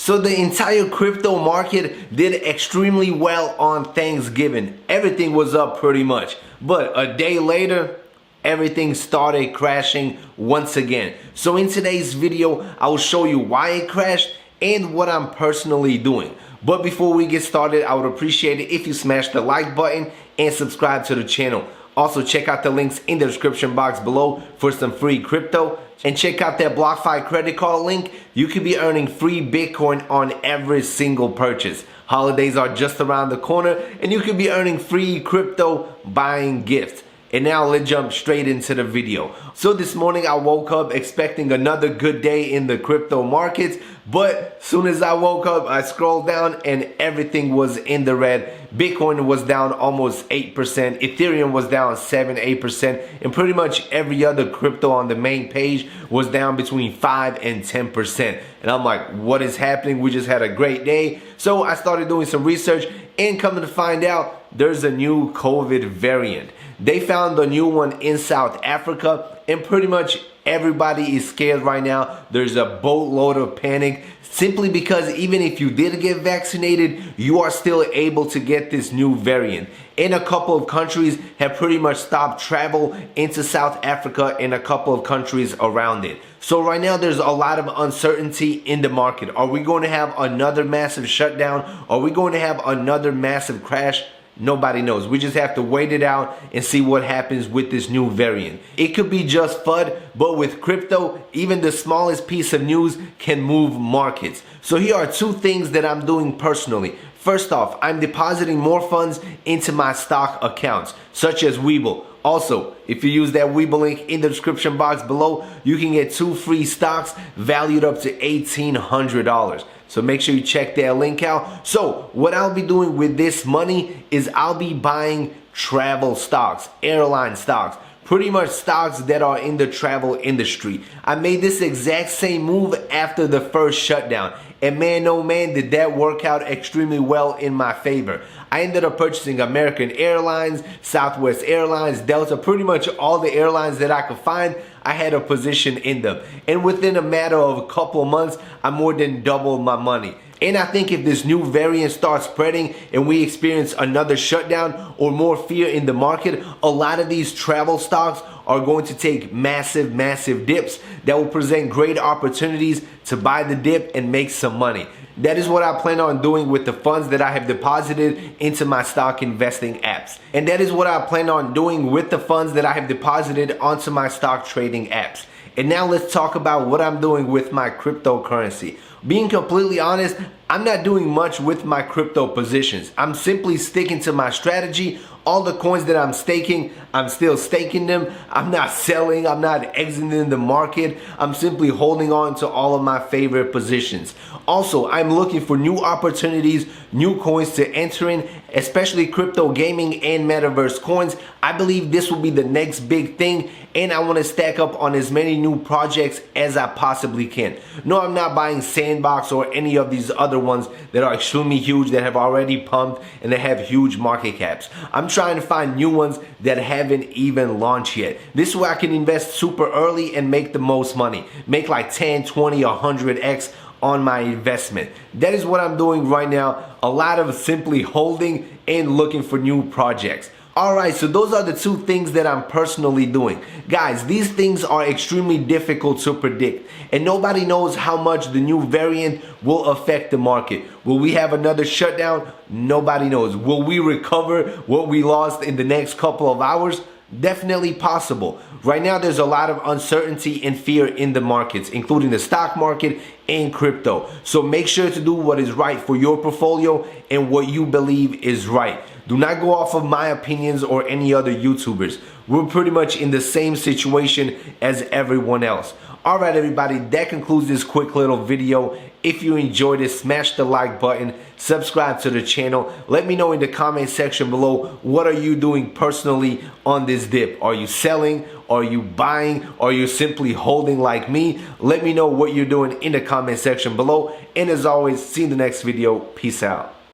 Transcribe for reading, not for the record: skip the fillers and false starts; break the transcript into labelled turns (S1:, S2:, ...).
S1: So the entire crypto market did extremely well on Thanksgiving. Everything was up pretty much. But a day later, everything started crashing once again. So in today's video, I will show you why it crashed and what I'm personally doing. But before we get started, I would appreciate it if you smash the like button and subscribe to the channel. Also, check out the links in the description box below for some free crypto. And check out that BlockFi credit card link. You could be earning free Bitcoin on every single purchase. Holidays are just around the corner and you could be earning free crypto buying gifts. And now let's jump straight into the video. So this morning I woke up expecting another good day in the crypto markets, but soon as I woke up, I scrolled down and everything was in the red. Bitcoin was down almost 8%, Ethereum was down 7-8%, and pretty much every other crypto on the main page was down between 5 and 10%. And I'm like, what is happening? We just had a great day. So I started doing some research and coming to find out there's a new COVID variant. They found a new one in South Africa and pretty much everybody is scared right now. There's a boatload of panic simply because even if you did get vaccinated, you are still able to get this new variant. And a couple of countries have pretty much stopped travel into South Africa and a couple of countries around it. So right now there's a lot of uncertainty in the market. Are we going to have another massive shutdown? Are we going to have another massive crash? Nobody knows. We just have to wait it out and see what happens with this new variant. It could be just FUD, but with crypto, even the smallest piece of news can move markets. So here are two things that I'm doing personally. First off, I'm depositing more funds into my stock accounts, such as Webull. Also, if you use that Webull link in the description box below, you can get 2 free stocks valued up to $1,800. So make sure you check that link out. So what I'll be doing with this money is I'll be buying travel stocks, airline stocks, pretty much stocks that are in the travel industry. I made this exact same move after the first shutdown. And man, oh man, did that work out extremely well in my favor. I ended up purchasing American Airlines, Southwest Airlines, Delta, pretty much all the airlines that I could find. I had a position in them. And within a matter of a couple of months, I more than doubled my money. And I think if this new variant starts spreading and we experience another shutdown or more fear in the market, a lot of these travel stocks are going to take massive dips that will present great opportunities to buy the dip and make some money. That is what I plan on doing with the funds that I have deposited into my stock investing apps. And that is what I plan on doing with the funds that I have deposited onto my stock trading apps. And now let's talk about what I'm doing with my cryptocurrency. Being completely honest, I'm not doing much with my crypto positions. I'm simply sticking to my strategy. All the coins that I'm staking, I'm still staking them. I'm not selling, I'm not exiting the market. I'm simply holding on to all of my favorite positions. Also, I'm looking for new opportunities, new coins to enter in, especially crypto gaming and metaverse coins. I believe this will be the next big thing, and I want to stack up on as many new projects as I possibly can. No, I'm not buying Sandbox or any of these other ones that are extremely huge, that have already pumped and that have huge market caps. I'm trying to find new ones that haven't even launched yet. This way I can invest super early and make the most money. Make like 10, 20, 100x on my investment. That is what I'm doing right now. A lot of simply holding and looking for new projects. Alright, so those are the two things that I'm personally doing. Guys, these things are extremely difficult to predict, and nobody knows how much the new variant will affect the market. Will we have another shutdown? Nobody knows. Will we recover what we lost in the next couple of hours? Definitely possible. Right now there's a lot of uncertainty and fear in the markets, including the stock market and crypto. So make sure to do what is right for your portfolio and what you believe is right. Do not go off of my opinions or any other YouTubers. We're pretty much in the same situation as everyone else. Alright everybody, that concludes this quick little video. If you enjoyed it, smash the like button, subscribe to the channel. Let me know in the comment section below, what are you doing personally on this dip? Are you selling? Are you buying? Are you simply holding like me? Let me know what you're doing in the comment section below. And as always, see you in the next video. Peace out.